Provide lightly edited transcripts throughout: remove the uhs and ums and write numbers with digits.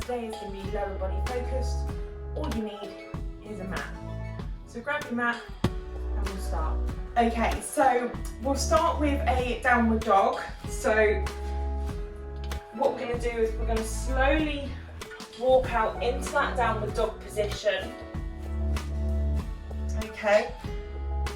today is going to be lower body focused. All you need is a mat. So grab your mat and we'll start. Okay, so we'll start with a downward dog. So what we're going to do is we're going to slowly walk out into that downward dog position. Okay,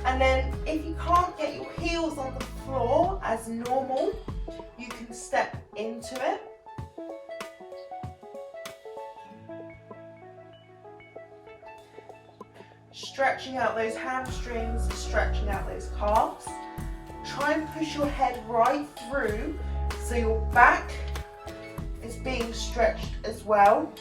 and then if you can't get your heels on the floor as normal, you can step into it. Stretching out those hamstrings, stretching out those calves. Try and push your head right through so your back is being stretched as well.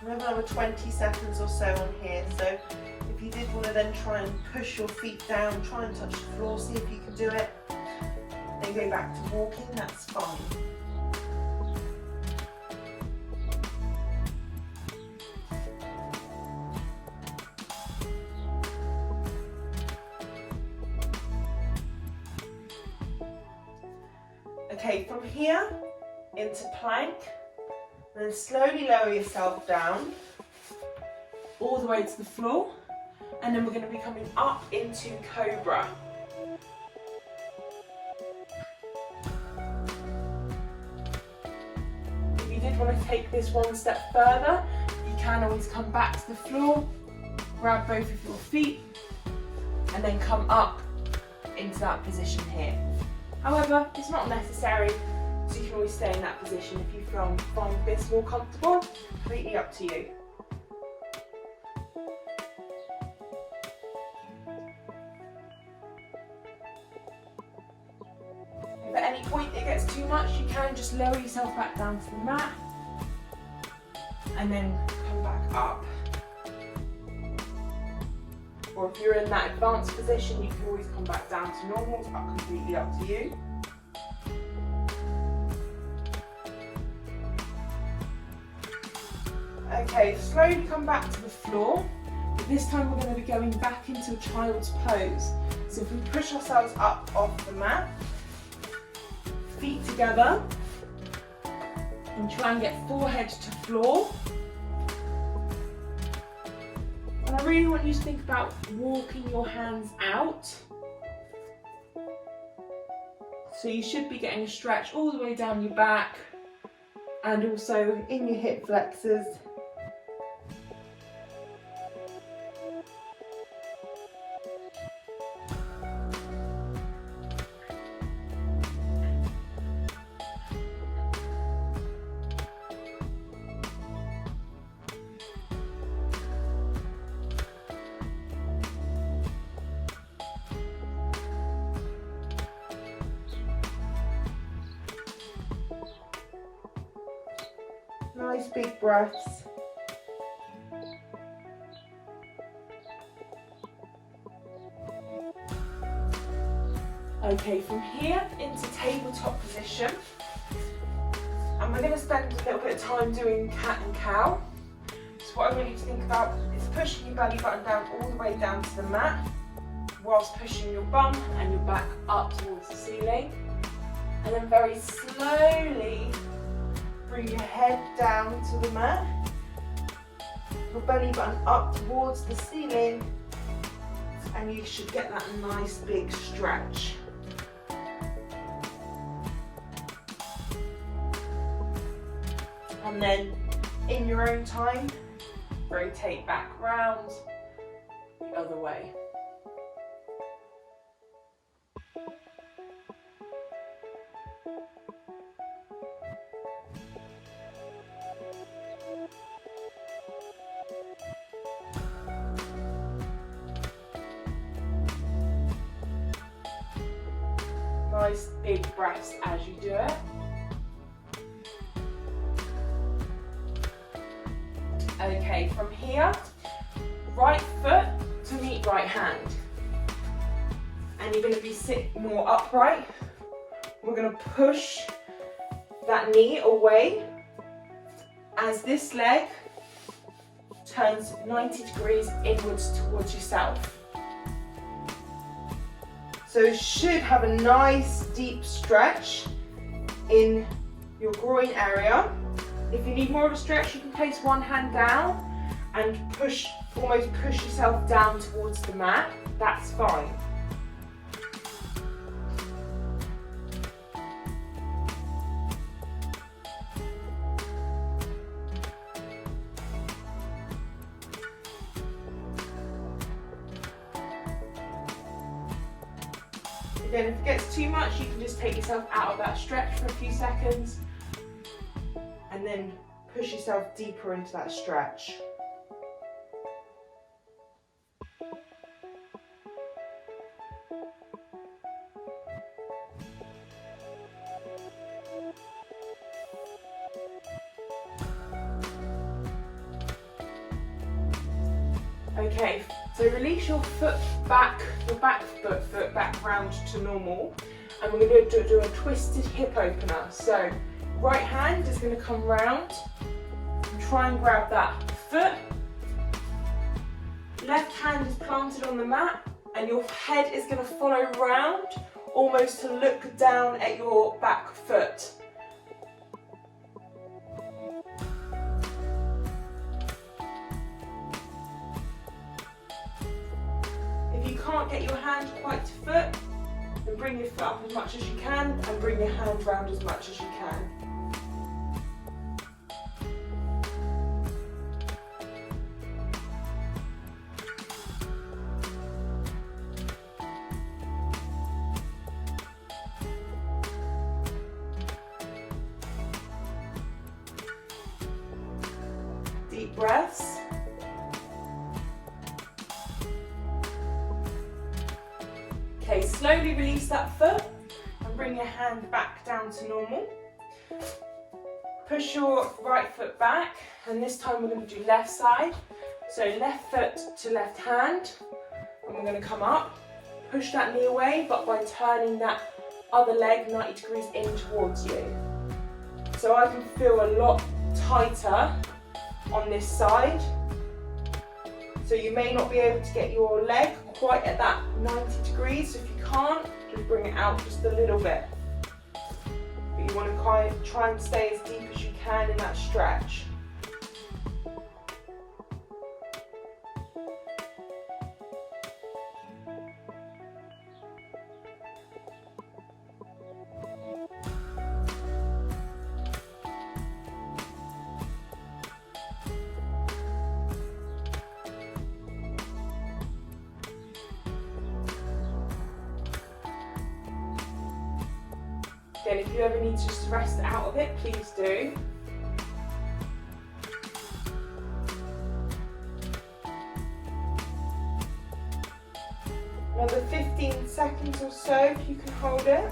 We have another 20 seconds or so on here, so if you did want to then try and push your feet down, try and touch the floor, see if you can do it, then go back to walking, that's fine. Okay, from here into plank, then slowly lower yourself down all the way to the floor, and then we're going to be coming up into cobra. If you did want to take this one step further, you can always come back to the floor, grab both of your feet, and then come up into that position here. However, it's not necessary, so you can always stay in that position if you find this more comfortable. Completely up to you. If at any point it gets too much, you can just lower yourself back down to the mat and then come back up. Or if you're in that advanced position, you can always come back down to normal. It's completely up to you. Okay, slowly come back to the floor. But this time we're going to be going back into a child's pose. So if we push ourselves up off the mat, feet together, and try and get forehead to floor. And I really want you to think about walking your hands out. So you should be getting a stretch all the way down your back and also in your hip flexors. Nice big breaths. Okay, from here into tabletop position, and we're going to spend a little bit of time doing cat and cow. So what I want you to think about is pushing your belly button down all the way down to the mat, whilst pushing your bum and your back up towards the ceiling, and then very slowly bring your head down to the mat, your belly button up towards the ceiling, and you should get that nice big stretch. And then in your own time, rotate back round the other way. Nice big breaths as you do it. Okay, from here, right foot to meet right hand. And you're going to be sit more upright. We're going to push that knee away as this leg turns 90 degrees inwards towards yourself. So you should have a nice deep stretch in your groin area. If you need more of a stretch, you can place one hand down and almost push yourself down towards the mat. That's fine. Again, if it gets too much, you can just take yourself out of that stretch for a few seconds and then push yourself deeper into that stretch. Okay, so release your foot back, your back foot back round to normal, and we're going to do a twisted hip opener. So right hand is going to come round, try and grab that foot. Left hand is planted on the mat, and your head is going to follow round, almost to look down at your back foot. If you can't get your hand quite to foot, then bring your foot up as much as you can and bring your hand round as much as you can. Deep breaths. Okay, slowly release that foot and bring your hand back down to normal. Push your right foot back, and this time we're going to do left side. So left foot to left hand, and we're going to come up. Push that knee away, but by turning that other leg 90 degrees in towards you. So I can feel a lot tighter on this side. So you may not be able to get your leg quite at that 90 degrees. So if you can't, just bring it out just a little bit. But you want to try and stay as deep as you can in that stretch. Again, if you ever need to just rest out of it, please do. Another 15 seconds or so if you can hold it.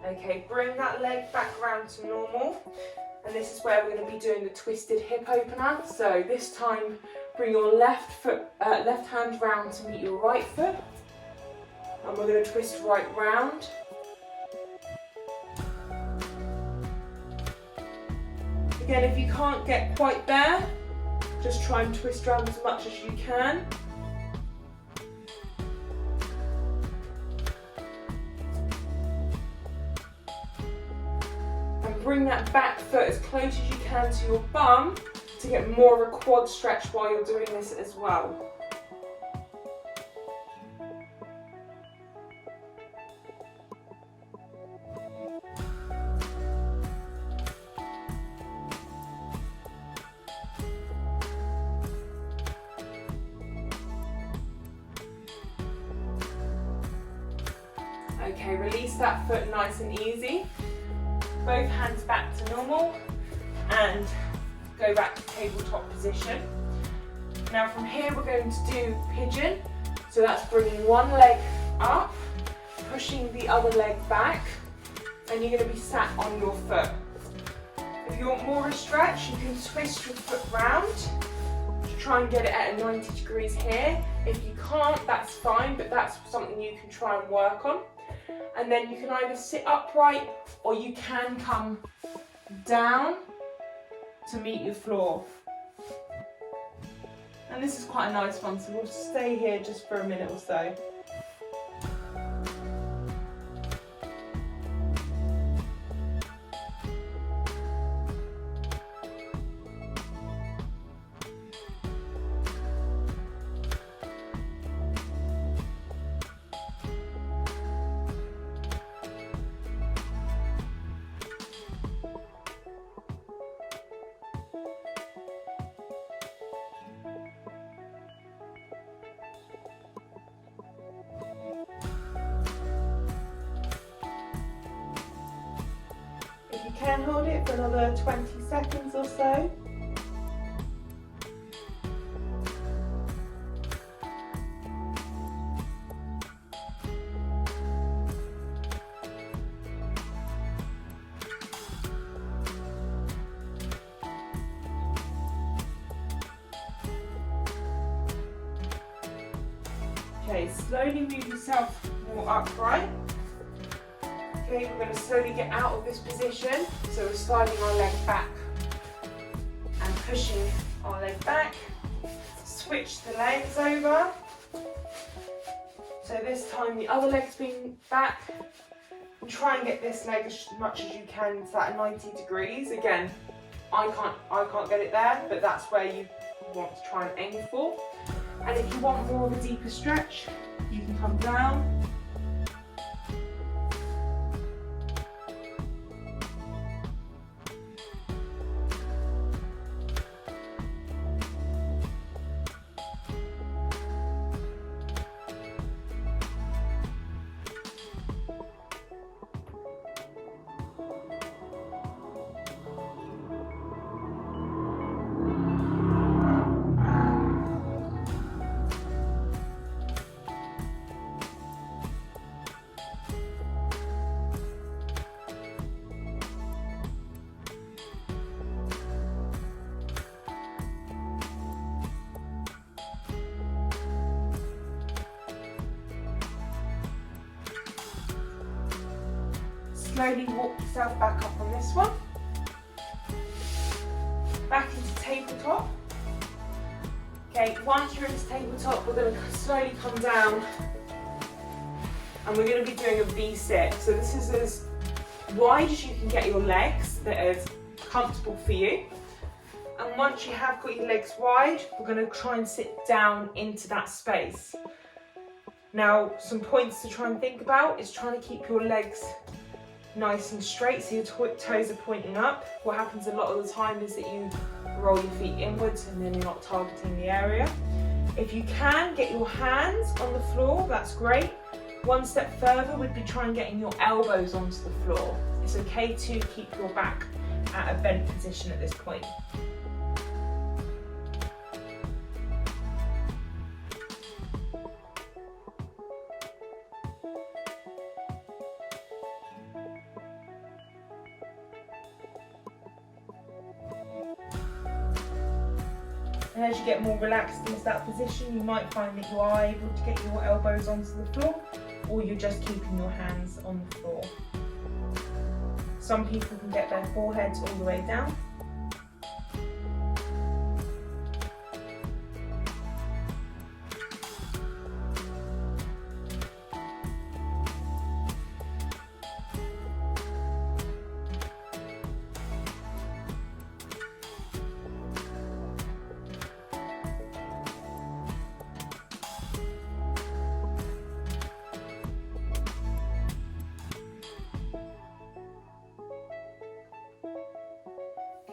Okay, bring that leg back round to normal. And this is where we're going to be doing the twisted hip opener. So this time, bring your left hand round to meet your right foot. And we're going to twist right round. Again, if you can't get quite there, just try and twist round as much as you can. Bring that back foot as close as you can to your bum to get more of a quad stretch while you're doing this as well. Okay, release that foot nice and easy. Both hands back to normal and go back to tabletop position. Now from here we're going to do pigeon. So that's bringing one leg up, pushing the other leg back, and you're going to be sat on your foot. If you want more of a stretch, you can twist your foot round to try and get it at a 90 degrees here. If you can't, that's fine, but that's something you can try and work on. And then you can either sit upright or you can come down to meet your floor. And this is quite a nice one, so we'll stay here just for a minute or so. You can hold it for another 20 seconds or so. Okay, slowly move yourself more upright. Okay, we're going to slowly get out of this position. So we're sliding our leg back and pushing our leg back. Switch the legs over. So this time the other leg's being back. And try and get this leg as much as you can to that 90 degrees. Again, I can't get it there, but that's where you want to try and aim for. And if you want more of a deeper stretch, you can come down. Slowly walk yourself back up on this one. Back into tabletop. Okay, once you're into tabletop, we're going to slowly come down and we're going to be doing a V-sit. So this is as wide as you can get your legs, that is comfortable for you. And once you have got your legs wide, we're going to try and sit down into that space. Now, some points to try and think about is trying to keep your legs nice and straight so your toes are pointing up. What happens a lot of the time is that you roll your feet inwards and then you're not targeting the area. If you can get your hands on the floor, that's great. One step further would be trying getting your elbows onto the floor. It's okay to keep your back at a bent position at this point. And as you get more relaxed into that position, you might find that you are able to get your elbows onto the floor, or you're just keeping your hands on the floor. Some people can get their foreheads all the way down.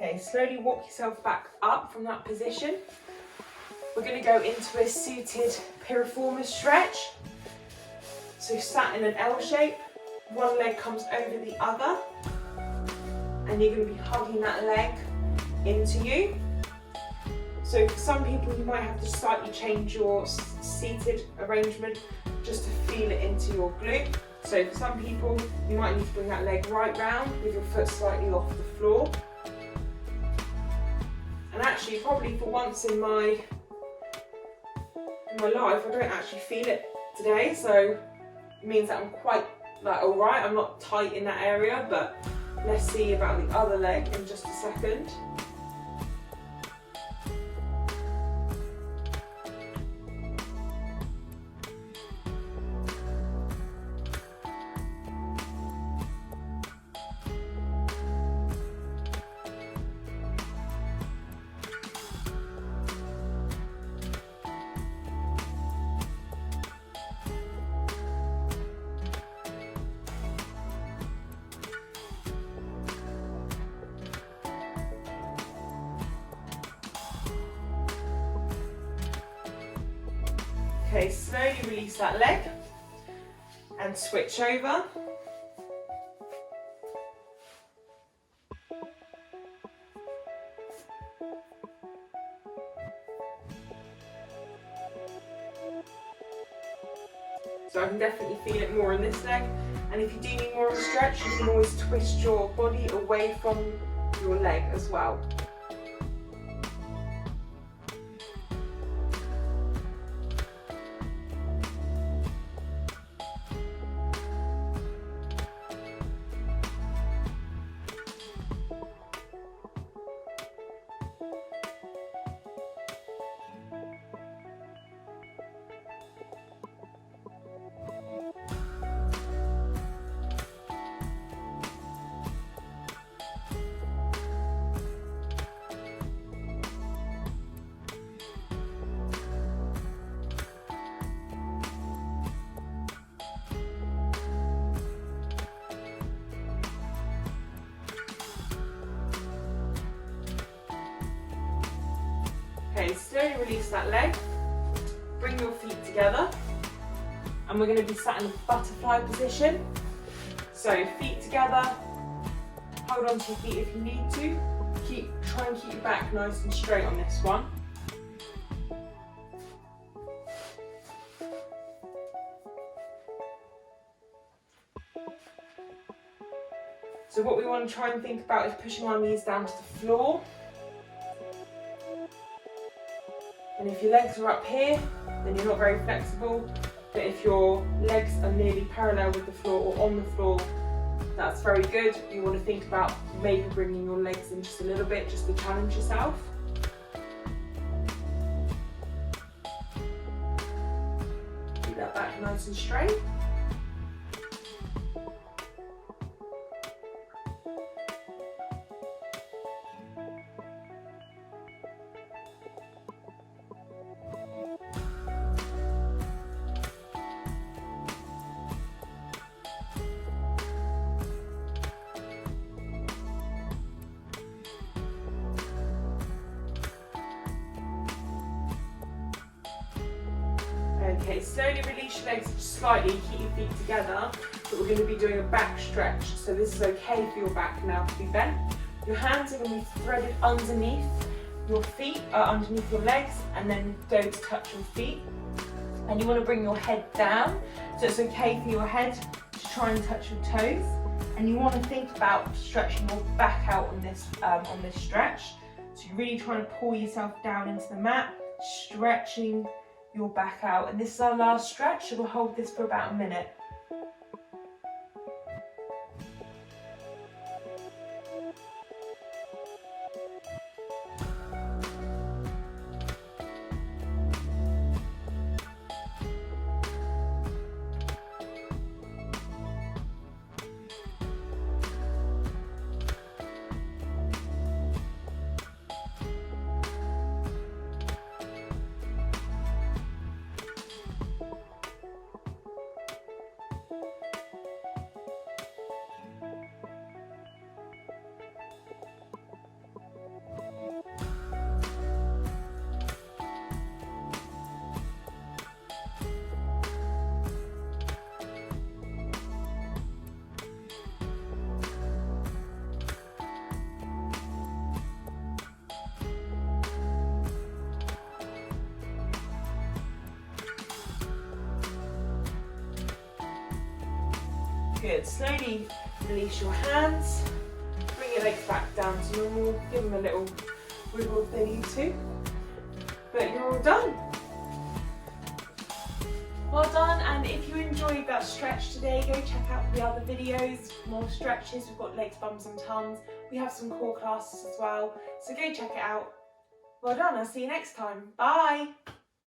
Okay, slowly walk yourself back up from that position. We're going to go into a seated piriformis stretch. So sat in an L shape, one leg comes over the other, and you're going to be hugging that leg into you. So for some people, you might have to slightly change your seated arrangement just to feel it into your glute. So for some people, you might need to bring that leg right round with your foot slightly off the floor. And actually, probably for once in my my life, I don't actually feel it today, so it means that I'm quite like alright. I'm not tight in that area, but let's see about the other leg in just a second. Okay, slowly release that leg and switch over. So I can definitely feel it more in this leg, and if you do need more of a stretch, you can always twist your body away from your leg as well. Okay, slowly release that leg, bring your feet together, and we're going to be sat in a butterfly position. So feet together, hold on to your feet if you need to. Try and keep your back nice and straight on this one. So what we want to try and think about is pushing our knees down to the floor. And if your legs are up here, then you're not very flexible. But if your legs are nearly parallel with the floor or on the floor, that's very good. You want to think about maybe bringing your legs in just a little bit, just to challenge yourself. Keep that back nice and straight. Okay, slowly release your legs slightly, keep your feet together, but we're going to be doing a back stretch, so this is okay for your back now to be bent. Your hands are going to be threaded underneath your feet, underneath your legs, and then go to touch your feet. And you want to bring your head down, so it's okay for your head to try and touch your toes. And you want to think about stretching your back out on this stretch. So you're really trying to pull yourself down into the mat, stretching your back out, and this is our last stretch, so we'll hold this for about a minute. Good. Slowly release your hands. Bring your legs back down to normal. Give them a little wiggle if they need to. But you're all done. Well done, and if you enjoyed that stretch today, go check out the other videos, more stretches. We've got legs, bums and tums. We have some core classes as well, so go check it out. Well done, I'll see you next time. Bye!